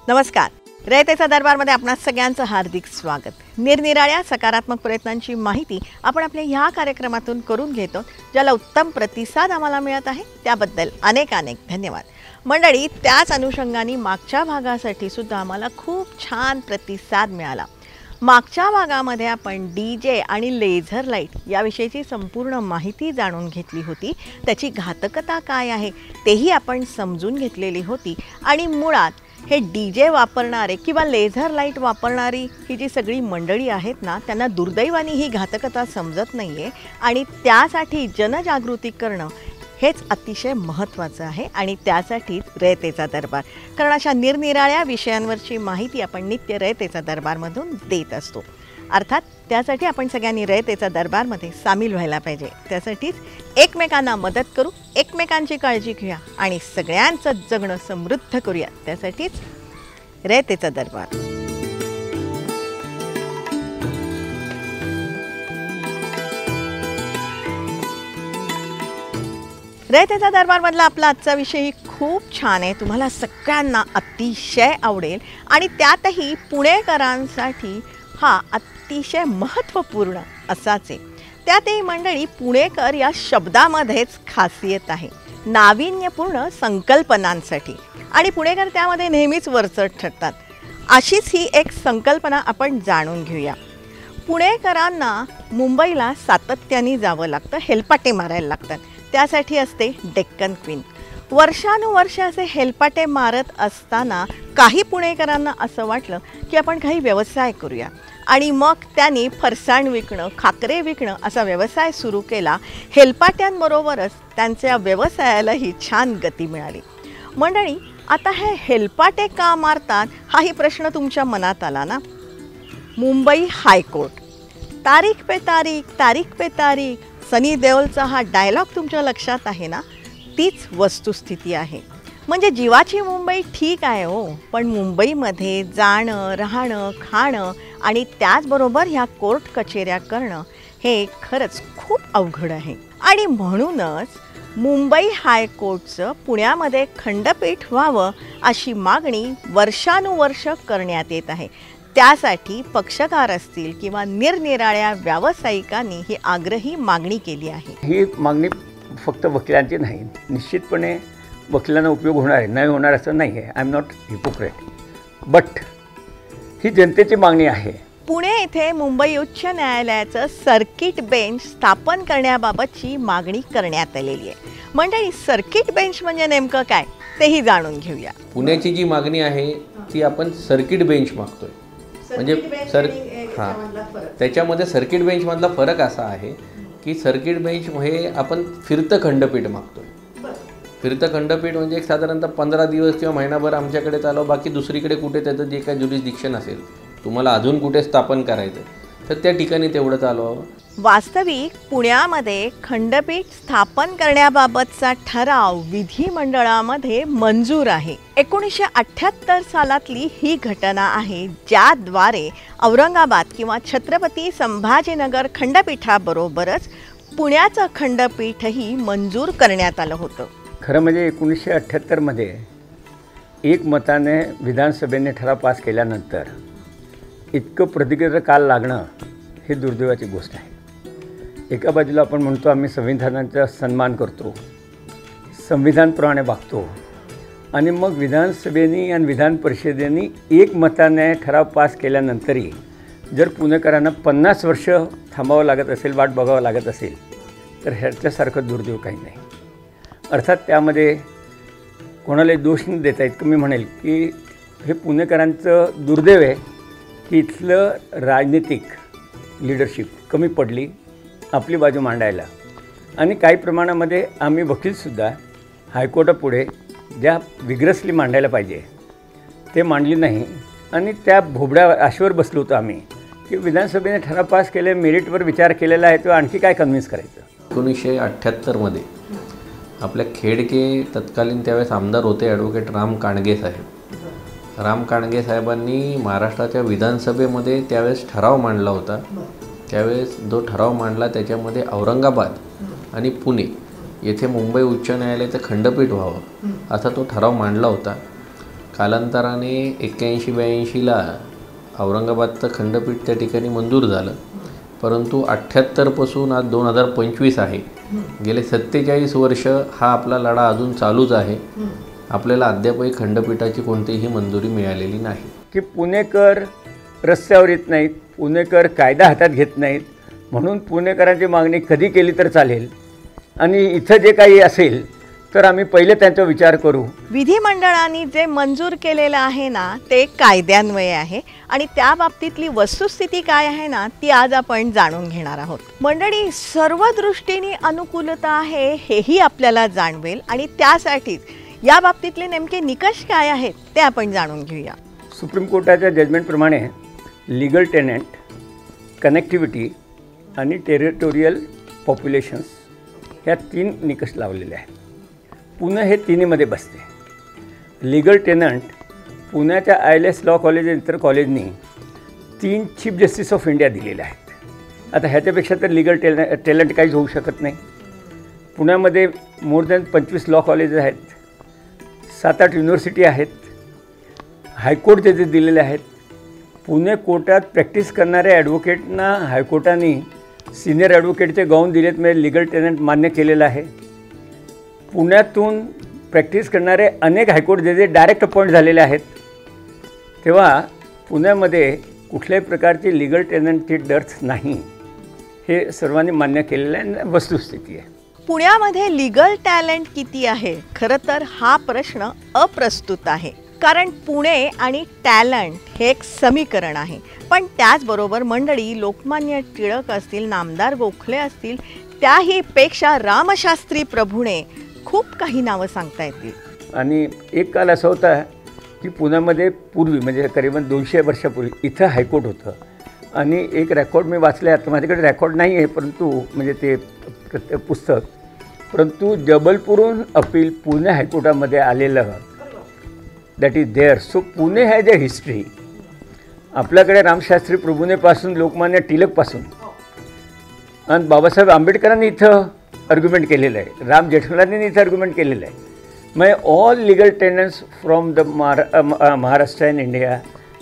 नमस्कार. रयतेचा दरबारमध्ये आपणा सगळ्यांचं हार्दिक स्वागत. निरनिराळ्या सकारात्मक प्रयत्नांची माहिती आपण आपल्या ह्या कार्यक्रमातून करून घेतो, ज्याला उत्तम प्रतिसाद आम्हाला मिळत आहे. त्याबद्दल अनेक धन्यवाद. मंडळी, त्याच अनुषंगाने मागच्या भागासाठी सुद्धा आम्हाला खूप छान प्रतिसाद मिळाला. मागच्या भागामध्ये आपण DJ आणि लेझर लाईट याविषयीची संपूर्ण माहिती जाणून घेतली होती. त्याची घातकता काय आहे तेही आपण समजून घेतलेली होती. आणि मुळात हे DJ वापरणारे किंवा लेझर लाईट वापरणारी ही जी सगळी मंडळी आहेत ना, त्यांना दुर्दैवाने ही घातकता समजत नाही आहे. आणि त्यासाठी जनजागृती करणं हेच अतिशय महत्त्वाचं आहे. आणि त्यासाठीच रयतेचा दरबार, कारण अशा निरनिराळ्या विषयांवरची माहिती आपण नित्य रयतेचा दरबारमधून देत असतो. अर्थात त्यासाठी आपण सगळ्यांनी रयतेचा दरबारमध्ये सामील व्हायला पाहिजे. त्यासाठीच एकमेकांना मदत करू, एकमेकांची काळजी घेऊया आणि सगळ्यांचं जगणं समृद्ध करूया. त्यासाठीच रयतेचा दरबार. रयतेचा दरबारमधला आपला आजचा विषय खूप छान आहे. तुम्हाला सगळ्यांना अतिशय आवडेल. आणि त्यातही पुणेकरांसाठी हा अतिशय महत्त्वपूर्ण असाच आहे. त्यातही मंडळी, पुणेकर या शब्दामध्येच खासियत आहे, नाविन्यपूर्ण संकल्पनांसाठी. आणि पुणेकर त्यामध्ये नेहमीच वरचढ ठरतात. अशीच ही एक संकल्पना आपण जाणून घेऊया. पुणेकरांना मुंबईला सातत्याने जावं लागतं, हेलपाटे मारायला लागतात. त्यासाठी असते डेक्कन क्वीन. वर्षानुवर्ष असे हेलपाटे मारत असताना काही पुणेकरांना असं वाटलं की आपण काही व्यवसाय करूया. आणि मग त्यांनी फरसाण विकणं, खाकरे विकणं असा व्यवसाय सुरू केला. हेलपाट्यांबरोबरच त्यांच्या व्यवसायालाही छान गती मिळाली. मंडळी, आता हे हेलपाटे का मारतात हाही प्रश्न तुमच्या मनात आला ना. मुंबई हायकोर्ट, तारीख पे तारीख, तारीख पे तारीख, सनी देओलचा हा डायलॉग तुमच्या लक्षात आहे ना. तीच वस्तुस्थिती आहे. म्हणजे जीवाची मुंबई ठीक आहे हो, पण मुंबईमध्ये जाणं, राहणं, खाणं आणि त्याचबरोबर ह्या कोर्ट कचेऱ्या करणं हे खरंच खूप अवघड आहे. आणि म्हणूनच मुंबई हायकोर्टचं पुण्यामध्ये खंडपीठ व्हावं अशी मागणी वर्षानुवर्ष करण्यात येत आहे. त्यासाठी पक्षकार असतील किंवा निरनिराळ्या व्यावसायिकांनी ही आग्रही मागणी केली आहे. ही मागणी फक्त वकिलांची नाही, निश्चितपणे वकिलांना उपयोग होणार आहे, नाही होणार असं नाही आहे. I am not hypocrite, but he जनतेची मागणी आहे. पुणे येथे मुंबई उच्च न्यायालयाचं सर्किट बेंच स्थापन करण्याबाबतची मागणी करण्यात आलेली आहे. मंडळी, सर्किट बेंच म्हणजे नेमकं काय तेही जाणून घेऊया. पुण्याची जी मागणी आहे ती आपण सर्किट बेंच मागतोय. म्हणजे त्याच्यामध्ये सर्किट बेंचमधला फरक असा आहे की सर्किट बेंच हे आपण फिरतं खंडपीठ मागतोय. फिरतं खंडपीठ म्हणजे एक साधारणतः 15 दिवस किंवा महिनाभर आमच्याकडे चालव, बाकी दुसरीकडे कुठे त्याचं जे काही ज्युरिस्डिक्शन असेल, तुम्हाला अजून कुठे स्थापन करायचं तर त्या ठिकाणी तेवढं चालवावं. वास्तविक पुण्यामध्ये खंडपीठ स्थापन करण्याबाबतचा ठराव विधिमंडळामध्ये मंजूर आहे. 1978 सालातली ही घटना आहे, ज्याद्वारे औरंगाबाद किंवा छत्रपती संभाजीनगर खंडपीठाबरोबरच पुण्याचं खंडपीठही मंजूर करण्यात आलं होतं. खरं म्हणजे 1978मध्ये एकमताने विधानसभेने ठराव पास केल्यानंतर इतकं प्रतिक्रिया काल लागणं ही दुर्दैवाची गोष्ट आहे. एका बाजूला आपण म्हणतो आम्ही संविधानाचा सन्मान करतो, संविधानप्रमाणे वागतो, आणि मग विधानसभेने आणि विधान परिषदेने एकमताने ठराव पास केल्यानंतरही जर पुणेकरांना 50 वर्ष थांबावं लागत असेल, वाट बघावं लागत असेल, तर ह्याच्यासारखं दुर्दैव काही नाही. अर्थात त्यामध्ये कोणालाही दोष न देता येत. मी म्हणेल की हे पुणेकरांचं दुर्दैव आहे की इथलं राजनीतिक लीडरशिप कमी पडली आपली बाजू मांडायला. आणि काही प्रमाणामध्ये आम्ही वकीलसुद्धा हायकोर्टापुढे ज्या विग्रसली मांडायला पाहिजे ते मांडली नाही. आणि त्या भोबड्या आशेवर बसलो होतो आम्ही की विधानसभेने ठराव पास केले, मेरिटवर विचार केलेला आहे, तो आणखी काय कन्व्हिन्स करायचं. 1978मध्ये आपल्या खेडके तत्कालीन त्यावेळेस आमदार होते ॲडव्होकेट राम काणगे साहेब. राम काणगे साहेबांनी महाराष्ट्राच्या विधानसभेमध्ये त्यावेळेस ठराव मांडला होता. त्यावेळेस जो ठराव मांडला त्याच्यामध्ये औरंगाबाद आणि पुणे येथे मुंबई उच्च न्यायालयाचं खंडपीठ व्हावं असा तो ठराव मांडला होता. कालांतराने 81-82ला औरंगाबादचं खंडपीठ त्या ठिकाणी मंजूर झालं. परंतु 78पासून आज 2025 आहे. गेले 47 वर्ष हा आपला लढा अजून चालूच आहे. आपल्याला अद्यापही खंडपीठाची कोणतीही मंजुरी मिळालेली नाही. की पुणेकर रस्त्यावर येत नाहीत, पुणेकर कायदा हातात घेत नाहीत, म्हणून पुणेकरांची मागणी कधी केली तर चालेल आणि इथं जे काही असेल तर आम्ही पहिले त्यांचा विचार करू. विधिमंडळाने जे मंजूर केलेलं आहे ना ते कायद्यान्वये आहे आणि त्या बाबतीतली वस्तुस्थिती काय आहे ना ती आज आपण जाणून घेणार आहोत. मंडळी, सर्व दृष्टीने अनुकूलता आहे हेही आपल्याला जाणवेल आणि त्यासाठीच या बाबतीतले नेमके निकष काय आहेत ते आपण जाणून घेऊया. सुप्रीम कोर्टाच्या जजमेंटप्रमाणे लीगल टेनंट, कनेक्टिव्हिटी आणि टेरिटोरियल पॉप्युलेशन्स ह्या 3 निकष लावलेले आहेत. पुणे हे तिन्हीमध्ये बसते. लीगल टेनंट पुण्याच्या ILS लॉ कॉलेज इतर कॉलेजनी 3 चीफ जस्टिस ऑफ इंडिया दिलेले आहेत. आता ह्याच्यापेक्षा तर लीगल टेलंट काहीच होऊ शकत नाही. पुण्यामध्ये मोर दॅन 25 लॉ कॉलेजेस आहेत, 7-8 युनिव्हर्सिटी आहेत, हायकोर्ट जजेस दिलेले आहेत. पुणे कोर्टात प्रॅक्टिस करणाऱ्या ॲडव्होकेटना हायकोर्टाने सिनियर ॲडव्होकेटचे गाऊन दिलेत, म्हणजे लीगल टेनंट मान्य केलेलं आहे. पुण्यातून प्रॅक्टिस करणारे अनेक हायकोर्ट जजेस डायरेक्ट अपॉइंट झालेले आहेत. तेव्हा पुण्यामध्ये कुठल्याही प्रकारची लीगल टेनंटची डर्थ नाही, हे सर्वांनी मान्य केलेलं आहे, वस्तुस्थिती आहे. पुण्यामध्ये लीगल टॅलेंट किती आहे? खरं तर हा प्रश्न अप्रस्तुत आहे, कारण पुणे आणि टॅलेंट हे एक समीकरण आहे. पण त्याचबरोबर मंडळी, लोकमान्य टिळक असतील, नामदार गोखले असतील, त्याहीपेक्षा रामशास्त्री प्रभूणे खूप काही नावं सांगता येतील. आणि एक काल असा होता की पुण्यामध्ये पूर्वी म्हणजे करीबन 200 वर्षापूर्वी इथं हायकोर्ट होतं आणि एक रेकॉर्ड मी वाचले. आता माझ्याकडे रेकॉर्ड नाही आहे, परंतु म्हणजे ते पुस्तक, परंतु जबलपूरहून अपील पुणे हायकोर्टामध्ये आलेलं that is there. So Pune has a history. आपल्याकडे रामशास्त्री प्रभूनेपासून लोकमान्य टिळकपासून आणि बाबासाहेब आंबेडकरांनी इथं आर्ग्युमेंट केलेलं आहे, राम जेठमलानींनी इथं आर्ग्युमेंट केलेलं आहे. मग all legal tenants from the Maharashtra and India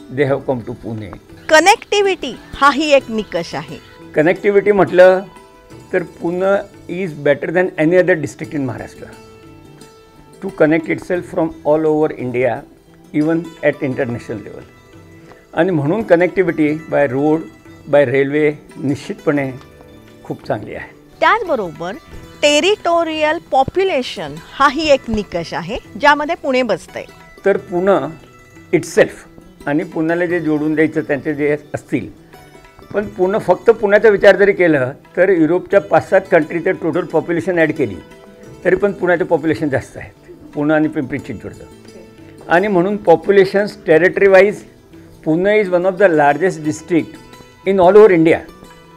they have come to Pune. Connectivity हाही एक निकष आहे. कनेक्टिव्हिटी म्हटलं तर Pune is better than any other district in Maharashtra to connect itself from all over India, even at international level. आणि म्हणून connectivity by road, by railway निश्चितपणे खूप चांगली आहे. त्याचबरोबर टेरिटोरियल पॉप्युलेशन हाही एक निकष आहे ज्यामध्ये पुणे बसतंय. तर पुणे इटसेल्फ आणि पुण्याला जे जोडून द्यायचं त्यांचे जे असतील, पण पुणे फक्त पुण्याचा विचार जरी केलं तर युरोपच्या 5-7 कंट्रीचं टोटल पॉप्युलेशन ॲड केली तरी पण पुण्याचं पॉप्युलेशन जास्त आहे, पुणे आणि पिंपरी चिंचवडचं. आणि म्हणून populations territory wise Pune is one of the largest district in all over India,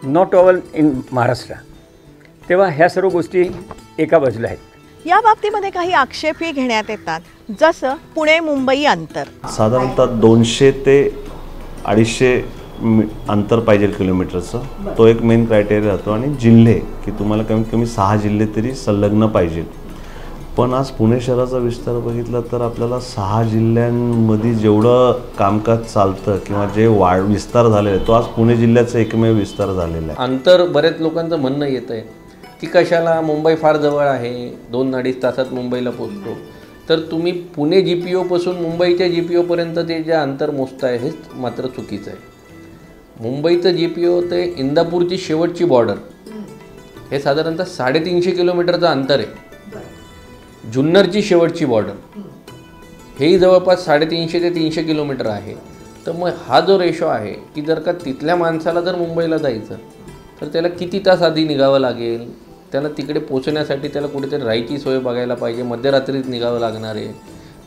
not all in Maharashtra. तेव्हा ह्या सर्व गोष्टी एका बाजूला आहेत. या बाबतीमध्ये काही आक्षेपही घेण्यात येतात, जसं पुणे मुंबई अंतर साधारणतः 200 ते 250 अंतर पाहिजे किलोमीटरचं. तो एक मेन क्रायटेरिया राहतो. आणि जिल्हे की तुम्हाला कमीत कमी 6 जिल्हे तरी संलग्न पाहिजेत. पण आज पुणे शहराचा विस्तार बघितला तर आपल्याला 6 जिल्ह्यांमध्ये जेवढं कामकाज चालतं किंवा जे विस्तार झालेला आहे तो आज पुणे जिल्ह्याचा एकमेव विस्तार झालेला आहे. अंतर बरेच लोकांचं म्हणणं येतं आहे की कशाला, मुंबई फार जवळ आहे, 2-2.5 तासात मुंबईला पोचतो. तर तुम्ही पुणे GPO पासून मुंबईच्या GPO पर्यंत ते जे अंतर मोजताय हे मात्र चुकीचं आहे. मुंबईचं GPO ते इंदापूरची शेवटची बॉर्डर हे साधारणतः 350 किलोमीटरचं अंतर आहे. जुन्नरची शेवटची बॉर्डर हेही जवळपास 350 ते 300 किलोमीटर आहे. तर मग हा जो रेशो आहे की जर का तिथल्या माणसाला जर मुंबईला जायचं तर त्याला किती तास आधी निघावं लागेल, त्याला तिकडे पोचण्यासाठी त्याला कुठेतरी राहायची सोय बघायला पाहिजे, मध्यरात्रीत निघावं लागणार आहे.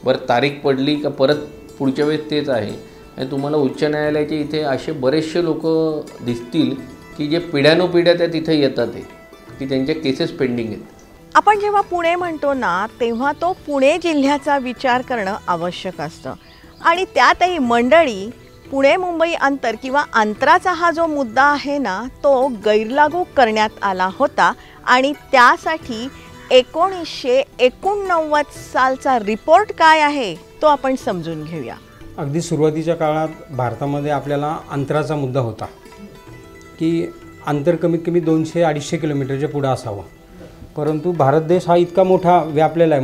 बरं तारीख पडली का परत पुढच्या वेळेस तेच आहे. आणि तुम्हाला उच्च न्यायालयाचे इथे असे बरेचसे लोक दिसतील की जे पिढ्यानुपिढ्या त्या तिथे येतात आहे की त्यांच्या केसेस पेंडिंग आहेत. आपण जेव्हा पुणे म्हणतो ना तेव्हा तो पुणे जिल्ह्याचा विचार करणं आवश्यक असतं आणि त्यातही मंडळी पुणे मुंबई अंतर किंवा अंतराचा हा जो मुद्दा आहे ना तो गैरलागू करण्यात आला होता आणि त्यासाठी 1989 सालचा रिपोर्ट काय आहे तो आपण समजून घेऊया. अगदी सुरुवातीच्या काळात भारतामध्ये आपल्याला अंतराचा मुद्दा होता की अंतर कमीत कमी 200-250 किलोमीटरच्या पुढं असावं. परंतु भारत देश हा इतका मोठा व्यापलेला आहे,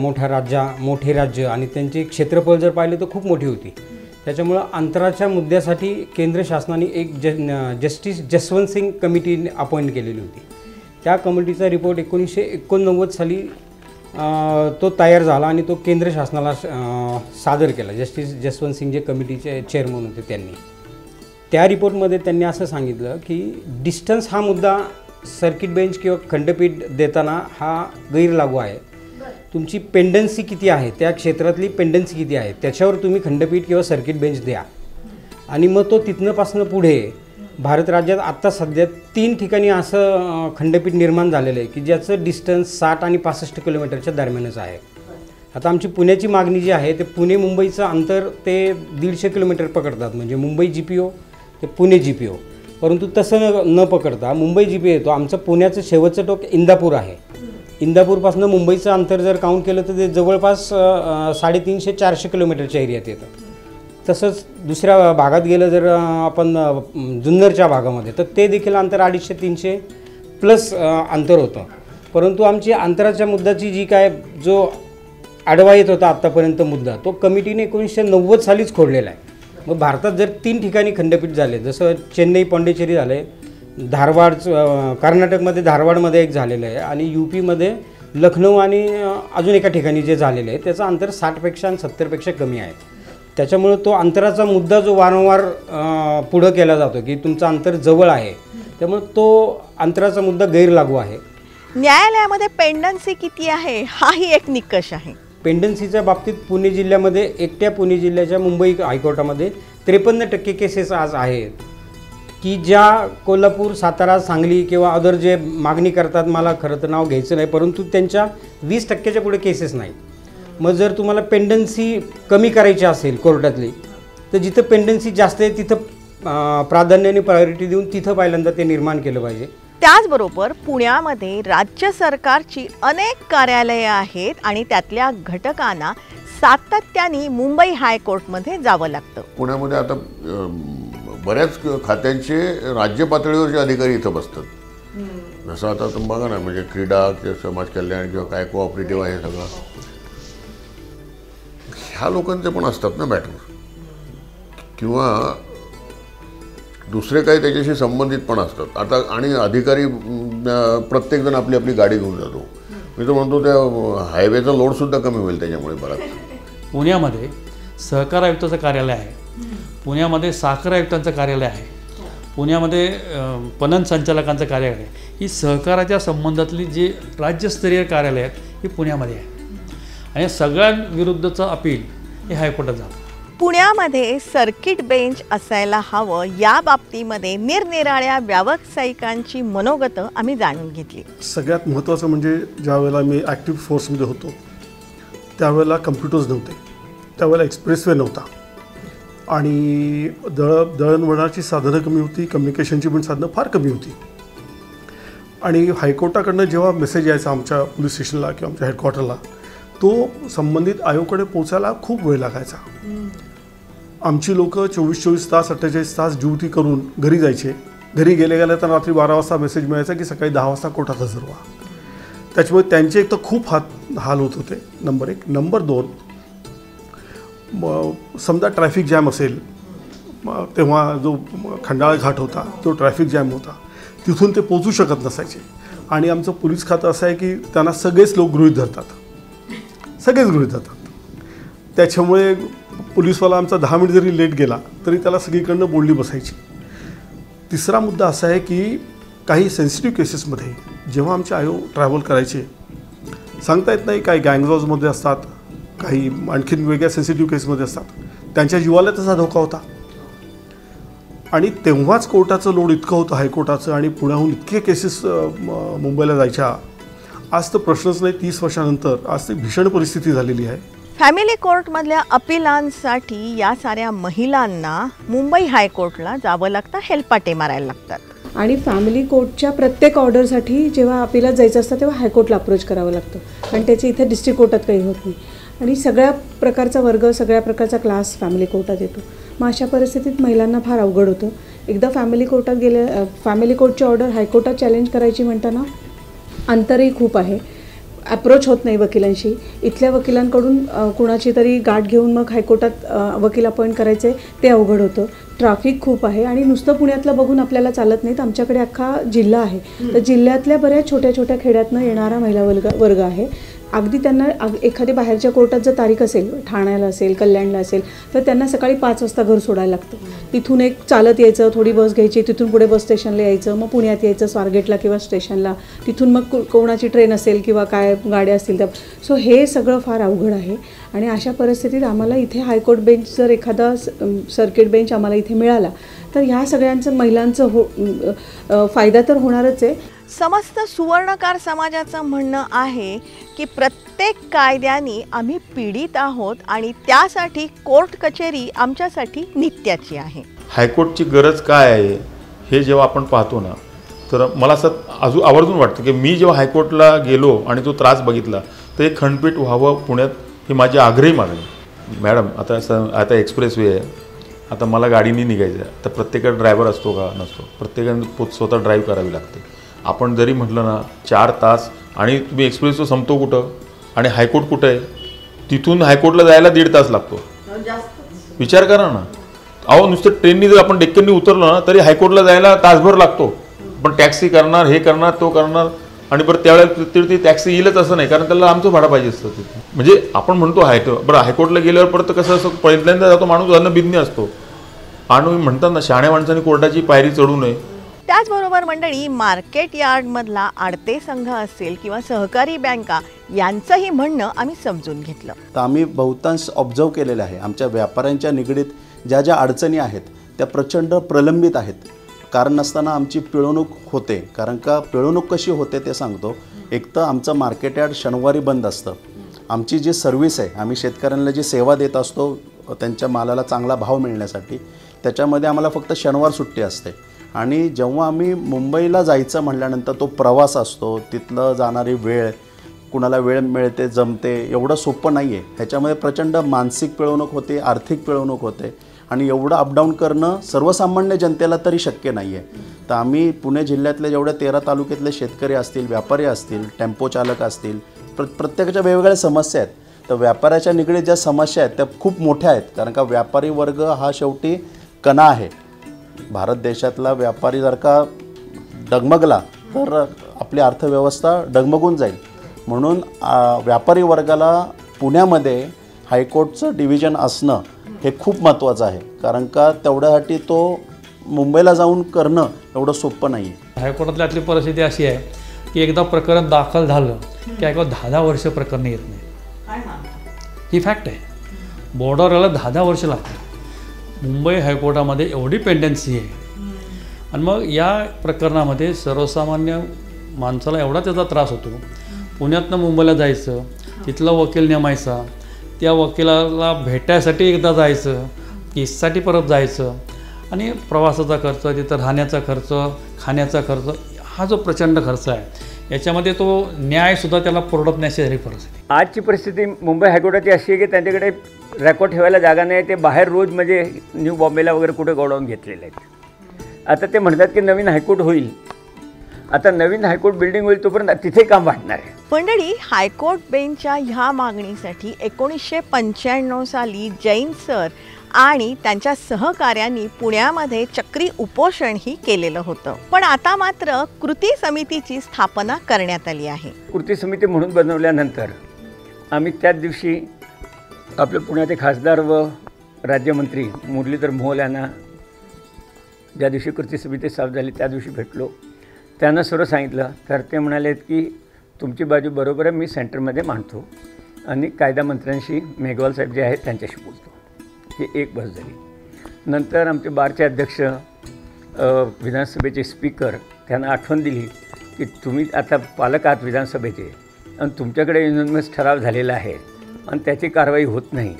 मोठे राज्य आणि त्यांचे क्षेत्रफळ जर पाहिले तर खूप मोठी होती. त्याच्यामुळं अंतराच्या मुद्द्यासाठी केंद्र शासनाने एक justice Jaswant Singh committee appoint केलेली होती. त्या कमिटीचा रिपोर्ट 1989 साली तो तयार झाला आणि तो केंद्र शासनाला सादर केला. जस्टिस जसवंत सिंग जे कमिटीचे चेअरमन होते त्यांनी. त्या रिपोर्टमध्ये त्यांनी असं सांगितलं की डिस्टन्स हा मुद्दा सर्किट बेंच किंवा खंडपीठ देताना हा गैरलागू आहे. तुमची पेंडन्सी किती आहे, त्या क्षेत्रातली पेंडन्सी किती आहे त्याच्यावर तुम्ही खंडपीठ किंवा सर्किट बेंच द्या. आणि मग तो तिथनंपासून पुढे भारत राज्यात आत्ता सध्या 3 ठिकाणी असं खंडपीठ निर्माण झालेलं आहे की ज्याचं डिस्टन्स 60 आणि 65 किलोमीटरच्या दरम्यानच आहे. आता आमची पुण्याची मागणी जी आहे ते पुणे मुंबईचं अंतर ते 150 किलोमीटर पकडतात, म्हणजे मुंबई GPO ते पुणे GPO. परंतु तसं न पकडता मुंबई GPO येतो. आमचं पुण्याचं शेवटचं टोक इंदापूर आहे. इंदापूरपासून मुंबईचं अंतर जर काउंट केलं तर ते जवळपास 350-400 किलोमीटरच्या एरियात येतं. तसंच दुसऱ्या भागात गेलं जर आपण जुन्नरच्या भागामध्ये तर ते देखील अंतर 250-300 प्लस अंतर होतं. परंतु आमची अंतराच्या मुद्द्याची जी काय जो आडवा येत होता आत्तापर्यंत मुद्दा तो कमिटीने 1990 सालीच खोडलेला आहे. मग भारतात जर 3 ठिकाणी खंडपीठ झाले, जसं चेन्नई पॉंडिचेरी झालं आहे, धारवाड कर्नाटकमध्ये धारवाडमध्ये एक झालेलं आहे आणि UPमध्ये लखनौ आणि अजून एका ठिकाणी जे झालेलं आहे त्याचं अंतर 60पेक्षा आणि 70पेक्षा कमी आहे. त्याच्यामुळे तो अंतराचा मुद्दा जो वारंवार पुढं केला जातो की तुमचं अंतर जवळ आहे, त्यामुळे तो अंतराचा मुद्दा गैरलागू आहे. न्यायालयामध्ये पेंडन्सी किती आहे हाही एक निकष आहे. पेंडन्सीच्या बाबतीत पुणे जिल्ह्यामध्ये एकट्या पुणे जिल्ह्याच्या मुंबई हायकोर्टामध्ये 53% केसेस आज आहेत की ज्या कोल्हापूर, सातारा, सांगली किंवा अदर जे मागणी करतात, मला खरं तर नाव घ्यायचं नाही, परंतु त्यांच्या 20%च्या पुढे केसेस नाही. मग जर तुम्हाला पेंडन्सी कमी करायची असेल कोर्टातली तर जिथं पेंडन्सी जास्त आहे तिथं प्राधान्याने प्रायोरिटी देऊन तिथं पहिल्यांदा ते निर्माण केलं पाहिजे. त्याचबरोबर पुण्यामध्ये राज्य सरकारची अनेक कार्यालये आहेत आणि त्यातल्या घटकांना सातत्याने मुंबई हायकोर्टमध्ये जावं लागतं. पुण्यामध्ये आता बऱ्याच खात्यांचे राज्य पातळीवरचे अधिकारी इथं बसतात. जसं आता तुम्ही बघा ना, म्हणजे क्रीडा किंवा समाज कल्याण किंवा काय कोऑपरेटिव्ह आहे सगळं, ह्या लोकांचे पण असतात ना मॅटर, किंवा दुसरे काही त्याच्याशी संबंधित पण असतात. आता आणि अधिकारी प्रत्येकजण आपली आपली गाडी घेऊन जातो. मी तर म्हणतो त्या हायवेचा लोडसुद्धा कमी होईल त्याच्यामुळे बराच. पुण्यामध्ये सहकार आयुक्ताचं कार्यालय आहे, पुण्यामध्ये साखर आयुक्तांचं कार्यालय आहे, पुण्यामध्ये पणन संचालकांचं कार्यालय आहे. ही सहकाराच्या संबंधातली जी राज्यस्तरीय कार्यालय आहेत ही पुण्यामध्ये आहे आणि सगळ्यांविरुद्धचं अपील हे हायकोर्टात झालं. पुण्यामध्ये सर्किट बेंच असायला हवं या बाबतीमध्ये निरनिराळ्या व्यावसायिकांची मनोगतं आम्ही जाणून घेतली. सगळ्यात महत्त्वाचं म्हणजे ज्या वेळेला मी ॲक्टिव्ह फोर्समध्ये होतो त्यावेळेला कम्प्युटर्स नव्हते, त्यावेळेला एक्सप्रेसवे नव्हता आणि दळणवळणाची साधनं कमी होती, कम्युनिकेशनची पण साधनं फार कमी होती. आणि हायकोर्टाकडनं जेव्हा मेसेज यायचा आमच्या पोलीस स्टेशनला किंवा आमच्या हेडक्वार्टरला तो संबंधित आयोगाकडे पोचायला खूप वेळ लागायचा. आमची लोक 24 तास 48 तास ड्युटी करून घरी जायचे. घरी गेले तर रात्री 12 वाजता मेसेज मिळायचा की सकाळी 10 वाजता कोर्टात हजर व्हा. त्याच्यामुळे त्यांचे एक तर खूप हाल होत होते, नंबर 1. नंबर 2, समजा ट्रॅफिक जॅम असेल, तेव्हा जो खंडाळा घाट होता तो ट्रॅफिक जॅम होता, तिथून ते पोचू शकत नसायचे. आणि आमचं पोलीस खातं असं आहे की त्यांना सगळेच लोक गृहीत धरतात, सगळेच गृहीत धरतात. त्याच्यामुळे पोलीसवाला आमचा 10 मिनिट जरी लेट गेला तरी त्याला सगळीकडनं बोलली बसायची. तिसरा मुद्दा असा आहे की काही सेन्सिटिव्ह केसेसमध्ये जेव्हा आमचे आयोग ट्रॅव्हल करायचे, सांगता येत नाही, काही गँगजॉजमध्ये असतात, काही आणखीन वेगळ्या सेन्सिटिव्ह केसमध्ये असतात, त्यांच्या जीवाला त्याचा धोका होता. आणि तेव्हाच कोर्टाचं लोड इतकं होतं हायकोर्टाचं आणि पुण्याहून इतके केसेस मुंबईला जायच्या आज तर प्रश्नच नाही. 30 वर्षानंतर आज ती भीषण परिस्थिती झालेली आहे. फॅमिली कोर्टमधल्या अपिलांसाठी या साऱ्या महिलांना मुंबई हायकोर्टला जावं लागतं, हेलपाटे मारायला लागतात. आणि फॅमिली कोर्टच्या प्रत्येक ऑर्डरसाठी जेव्हा अपिलात जायचं असतं तेव्हा हायकोर्टला अप्रोच करावं लागतं, कारण त्याची इथे डिस्ट्रिक्ट कोर्टात काही होत नाही. आणि सगळ्या प्रकारचा वर्ग, सगळ्या प्रकारचा क्लास फॅमिली कोर्टात येतो. मग अशा परिस्थितीत महिलांना फार अवघड होतं. एकदा फॅमिली कोर्टात फॅमिली कोर्टची ऑर्डर हायकोर्टात चॅलेंज करायची म्हणताना अंतरही खूप आहे. अप्रोच होत नाही वकिलांशी. इथल्या वकिलांकडून कुणाची तरी गाठ घेऊन मग हायकोर्टात वकील अपॉइंट करायचे, ते अवघड होतं. ट्रॅफिक खूप आहे आणि नुसतं पुण्यातलं बघून आपल्याला चालत नाही. तर आमच्याकडे अख्खा जिल्हा आहे. तर जिल्ह्यातल्या बऱ्याच छोट्या छोट्या खेड्यातनं येणारा महिला वर्ग आहे. अगदी त्यांना एखादी बाहेरच्या कोर्टात जर तारीख असेल, ठाण्याला असेल, कल्याणला असेल, तर त्यांना सकाळी 5 वाजता घर सोडायला लागतं. तिथून एक चालत यायचं, थोडी बस घ्यायची, तिथून पुढे बस स्टेशनला यायचं, मग पुण्यात यायचं स्वारगेटला किंवा स्टेशनला, तिथून मग कोणाची ट्रेन असेल किंवा काय गाड्या असतील तर. सो हे सगळं फार अवघड आहे. आणि अशा परिस्थितीत आम्हाला इथे हायकोर्ट बेंच जर एखादा सर्किट बेंच आम्हाला इथे मिळाला तर ह्या सगळ्यांचं महिलांचं फायदा तर होणारच आहे. समस्त सुवर्णकार समाजाचं म्हणणं आहे की प्रत्येक कायद्याने आम्ही पीडित आहोत आणि त्यासाठी कोर्ट कचेरी आमच्यासाठी नित्याची आहे. हायकोर्टची गरज काय आहे हे जेव्हा आपण पाहतो ना, तर मला असं आवर्जून वाटतं की मी जेव्हा हायकोर्टला गेलो आणि तो त्रास बघितला तर एक खंडपीठ व्हावं पुण्यात, ही माझी आग्रही मागणी. मॅडम, आता एक्सप्रेस वे आहे, आता मला गाडीने निघायचं आहे, तर प्रत्येकाला ड्रायव्हर असतो का? नसतो. प्रत्येकाने स्वतः ड्राईव्ह करावी लागते. आपण जरी म्हटलं ना 4 तास, आणि तुम्ही एक्सप्रेसवर संपतो कुठं आणि हायकोर्ट कुठं आहे? तिथून हायकोर्टला जायला 1.5 तास लागतो. विचार करा ना. अहो, नुसतं ट्रेननी जर आपण डेक्कननी उतरलो ना तरी हायकोर्टला जायला तासभर लागतो. पण टॅक्सी करणार, हे करणार, तो करणार, आणि बरं त्यावेळेला ती टॅक्सी येईलच असं नाही, कारण त्याला आमचं भाडं पाहिजे असतं तिथे. म्हणजे आपण म्हणतो हायकोर्टला गेल्यावर परत कसं असं पहिल्यांदा जातो माणूस अनभिज्ञ असतो. आणि म्हणतात ना, शहाण्या माणसाने कोर्टाची पायरी चढू नये. त्याचबरोबर मंडळी, मार्केट यार्डमधला आडते संघ असेल किंवा सहकारी बँका यांचंही म्हणणं आम्ही समजून घेतलं. तर आम्ही बहुतांश ऑब्झर्व केलेलं आहे. आमच्या व्यापाऱ्यांच्या निगडीत ज्या ज्या अडचणी आहेत त्या प्रचंड प्रलंबित आहेत. कारण नसताना आमची पिळवणूक होते. कारण का पिळवणूक कशी होते ते सांगतो. एक तर आमचं मार्केट यार्ड शनिवारी बंद असतं. आमची जी सर्व्हिस आहे, आम्ही शेतकऱ्यांना जी सेवा देत असतो त्यांच्या मालाला चांगला भाव मिळण्यासाठी, त्याच्यामध्ये आम्हाला फक्त शनिवार सुट्टी असते. आणि जेव्हा आम्ही मुंबईला जायचं म्हटल्यानंतर तो प्रवास असतो, तिथलं जाणारी वेळ, कुणाला वेळ मिळते, जमते, एवढं सोपं नाही आहे. ह्याच्यामध्ये प्रचंड मानसिक पिळवणूक होते, आर्थिक पिळवणूक होते, आणि एवढं अपडाऊन करणं सर्वसामान्य जनतेला तरी शक्य नाही आहे. तर आम्ही पुणे जिल्ह्यातले जेवढे 13 तालुक्यातले शेतकरी असतील, व्यापारी असतील, टेम्पो चालक असतील, प्रत्येकाच्या वेगवेगळ्या समस्या आहेत. तर व्यापाऱ्याच्या निगडीत ज्या समस्या आहेत त्या खूप मोठ्या आहेत. कारण का व्यापारी वर्ग हा शेवटी कणा आहे. भारत देशातला व्यापारी जर का डगमगला तर आपली अर्थव्यवस्था डगमगून जाईल. म्हणून व्यापारी वर्गाला पुण्यामध्ये हायकोर्टचं डिव्हिजन असणं हे खूप महत्त्वाचं आहे. कारण का तेवढ्यासाठी तो मुंबईला जाऊन करणं एवढं सोपं नाही आहे. हायकोर्टातली आतली परिस्थिती अशी आहे की एकदा प्रकरण दाखल झालं की ऐका 10 वर्ष प्रकरण येत नाही. ही फॅक्ट आहे. बॉर्डरला 10 वर्ष लागतात. मुंबई हायकोर्टामध्ये एवढी पेंडन्सी आहे. आणि मग या प्रकरणामध्ये सर्वसामान्य माणसाला एवढा त्याचा त्रास होतो. पुण्यातनं मुंबईला जायचं, तिथला वकील नेमायचा, त्या वकिलाला भेटायसाठी एकदा जायचं, केससाठी परत जायचं, आणि प्रवासाचा खर्च, तिथं राहण्याचा खर्च, खाण्याचा खर्च, हा जो प्रचंड खर्च आहे, याच्यामध्ये तो न्यायसुद्धा त्याला परवडत नाही अशी परिस्थिती. आजची परिस्थिती मुंबई हायकोर्टाची अशी आहे की त्यांच्याकडे रेकॉर्ड ठेवायला जागा नाही. ते बाहेर रोज म्हणजे न्यू बॉम्बेला वगैरे कुठे गोडाऊन घेतलेले आहेत. आता ते म्हणतात की नवीन हायकोर्ट होईल. आता नवीन हायकोर्ट बिल्डिंग होईल तोपर्यंत तिथे काम वाढणार आहे. मंडळी, हायकोर्ट बेंचच्या ह्या मागणीसाठी 1995 साली जैन सर आणि त्यांच्या सहकाऱ्यांनी पुण्यामध्ये चक्री उपोषणही केलेलं होतं. पण आता मात्र कृती समितीची स्थापना करण्यात आली आहे. कृती समिती म्हणून बनवल्यानंतर आम्ही त्याच दिवशी आपले पुण्याचे खासदार व राज्यमंत्री मुरलीधर मोहोळ यांना ज्या दिवशी कृती समिती स्थापन झाली त्या दिवशी भेटलो. त्यांना सर्व सांगितलं. तर ते म्हणाले की तुमची बाजू बरोबर आहे, मी सेंटरमध्ये मांडतो आणि कायदा मंत्र्यांशी मेघवाल साहेब जे आहेत त्यांच्याशी बोलतो. ही एक बस झाली. नंतर आमचे बारचे अध्यक्ष, विधानसभेचे स्पीकर, त्यांना आठवण दिली की तुम्ही आता पालक आहात विधानसभेचे आणि तुमच्याकडे युनॉनिमस ठराव झालेला आहे आणि त्याची कारवाई होत नाही,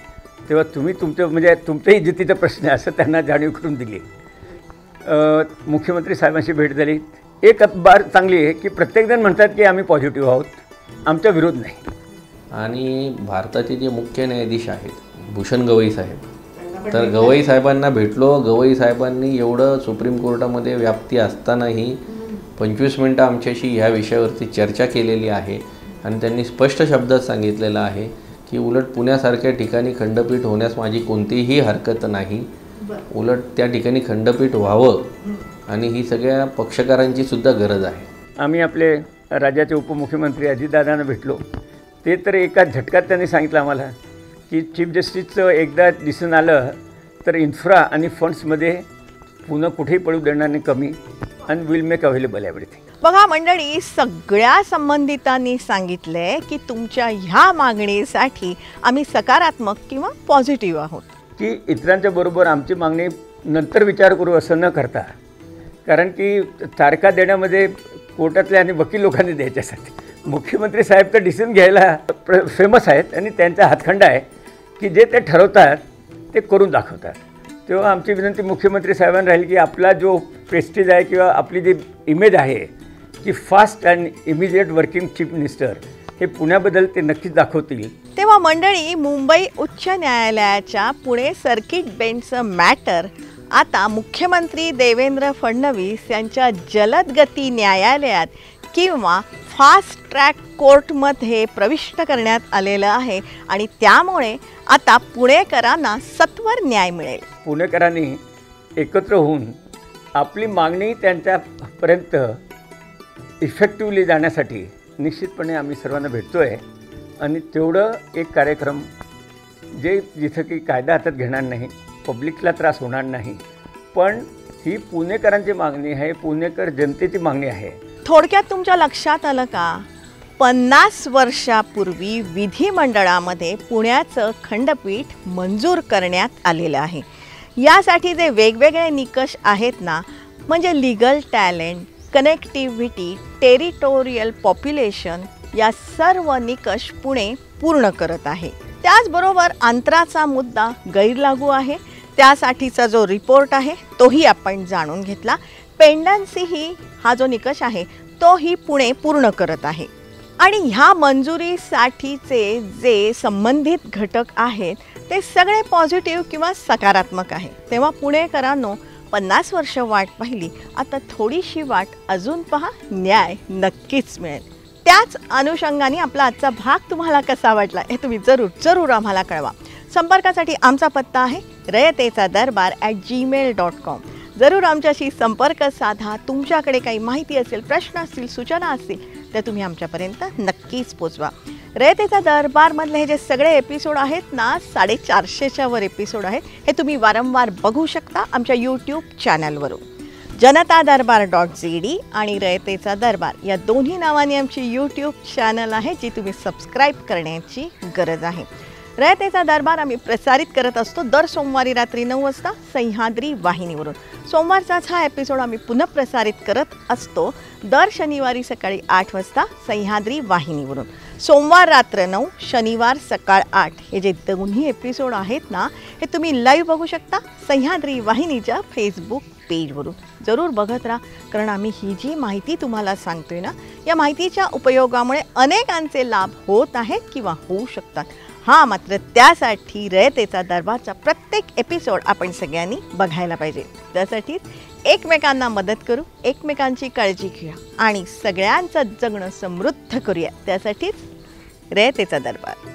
तेव्हा तुम्ही तुमच्याही इज्जतीचा प्रश्न आहे असं त्यांना जाणीव करून दिली. मुख्यमंत्री साहेबांशी भेट झाली. एक बार चांगली आहे की प्रत्येकजण म्हणतात की आम्ही पॉझिटिव्ह आहोत, आमचा विरोध नाही. आणि भारताचे जे मुख्य न्यायाधीश आहेत भूषण गवई साहेब, तर गवई साहेबांना भेटलो. गवई साहेबांनी एवढं सुप्रीम कोर्टामध्ये व्याप्ती असतानाही 25 मिनटं आमच्याशी ह्या विषयावरती चर्चा केलेली आहे आणि त्यांनी स्पष्ट शब्दात सांगितलेलं आहे की उलट पुण्यासारख्या ठिकाणी खंडपीठ होण्यास माझी कोणतीही हरकत नाही, उलट त्या ठिकाणी खंडपीठ व्हावं आणि ही सगळ्या पक्षकारांची सुद्धा गरज आहे. आम्ही आपले राज्याचे उपमुख्यमंत्री अजितदादांना भेटलो. ते तर एका झटक्यात त्यांनी सांगितलं आम्हाला की चीफ जस्टिसचं एकदा दिसून आलं तर इन्फ्रा आणि फंड्समध्ये पुन्हा कुठेही पडू देणार नाही कमी, आणि विल मेक अवेलेबल एव्हरीथिंग. बघा मंडळी, सगळ्या संबंधितांनी सांगितलंय की तुमच्या ह्या मागणीसाठी आम्ही सकारात्मक किंवा पॉझिटिव्ह आहोत. की इतरांच्या बरोबर आमची मागणी नंतर विचार करू असं न करता, कारण की तारखा देण्यामध्ये कोर्टातल्या आणि वकील लोकांनी द्यायच्यासाठी मुख्यमंत्री साहेब तर डिसिजन घ्यायला फेमस आहेत आणि त्यांचा हातखंडा आहे की जे ते ठरवतात ते करून दाखवतात. तेव्हा आमची विनंती मुख्यमंत्री साहेबांना राहील की आपला जो प्रेस्टीज आहे किंवा आपली जी इमेज आहे की fast and immediate working chief minister, हे पुण्याबद्दल ते नक्कीच दाखवतील. तेव्हा मंडळी, मुंबई उच्च न्यायालयाच्या पुणे सर्किट बेंचचं मॅटर आता मुख्यमंत्री देवेंद्र फडणवीस यांच्या जलद गती न्यायालयात किंवा फास्ट ट्रॅक कोर्टमध्ये प्रविष्ट करण्यात आलेलं आहे आणि त्यामुळे आता पुणेकरांना सत्वर न्याय मिळेल. पुणेकरांनी एकत्र होऊन आपली मागणी त्यांच्यापर्यंत इफेक्टिव्हली जाण्यासाठी निश्चितपणे आम्ही सर्वांना भेटतो आहे. आणि तेवढं एक कार्यक्रम जिथं की कायदा हातात घेणार नाही, पब्लिकला त्रास होणार नाही, पण ही पुणेकरांची मागणी आहे, पुणेकर जनतेची मागणी आहे. थोडक्यात तुमच्या लक्षात आलं का, 50 वर्षापूर्वी विधिमंडळामध्ये पुण्याचं खंडपीठ मंजूर करण्यात आलेलं आहे. यासाठी जे वेगवेगळे निकष आहेत ना, म्हणजे legal talent, connectivity, territorial population, या सर्व निकष पुणे पूर्ण करत आहे. त्याचबरोबर अंतराचा मुद्दा गैरलागू आहे, त्यासाठीचा जो रिपोर्ट आहे तोही आपण जाणून घेतला. पेंडन्सी ही हा जो निकष आहे तोही पुणे पूर्ण करत आहे. आणि ह्या मंजुरीसाठीचे जे संबंधित घटक आहेत ते सगळे पॉझिटिव्ह किंवा सकारात्मक आहे. तेव्हा पुणेकरांनो, 50 वर्ष वाट पाहिली, आता थोडीशी वाट अजून पहा, न्याय नक्कीच मिळेल. त्याच अनुषंगाने आपला आजचा भाग तुम्हाला कसा वाटला हे तुम्ही जरूर आम्हाला कळवा. संपर्कासाठी आमचा पत्ता आहे रयतेचादरबार@gmail.com. जरूर आमच्याशी संपर्क साधा. तुमच्याकडे काही माहिती असेल, प्रश्न असतील, सूचना असतील त्या तुम्ही आमच्यापर्यंत नक्कीच पोचवा. रयतेचा दरबारमधले हे जे सगळे एपिसोड आहेत ना, 450च्या वर एपिसोड आहेत, हे तुम्ही वारंवार बघू शकता आमच्या यूट्यूब चॅनलवरून. जनतादरबार.gd आणि रयतेचा दरबार या दोन्ही नावाने आमची यूट्यूब चॅनल आहे, जी तुम्ही सबस्क्राईब करण्याची गरज आहे. रयतेचा दरबार आम्ही प्रसारित करत असतो दर सोमवारी रात्री 9 वाजता सह्याद्री वाहिनीवरून. सोमवारचाच हा एपिसोड आम्ही पुनःप्रसारित करत असतो दर शनिवारी सकाळी 8 वाजता सह्याद्री वाहिनीवरून. सोमवार रात्र 9, शनिवार सकाळ 8 हे जे दोन्ही एपिसोड आहेत ना, हे तुम्ही लाईव्ह बघू शकता सह्याद्री वाहिनीच्या फेसबुक पेजवरून. जरूर बघत राहा, कारण आम्ही ही जी माहिती तुम्हाला सांगतोय ना, या माहितीच्या उपयोगामुळे अनेकांचे लाभ होत आहेत किंवा होऊ शकतात. हां, मात्र त्यासाठी रयतेचा दरबारचा प्रत्येक एपिसोड आपण सगळ्यांनी बघायला पाहिजे. त्यासाठीच एकमेकांना मदत करू, एकमेकांची काळजी घेऊया आणि सगळ्यांचं जगणं समृद्ध करूया. त्यासाठीच रयतेचा दरबार.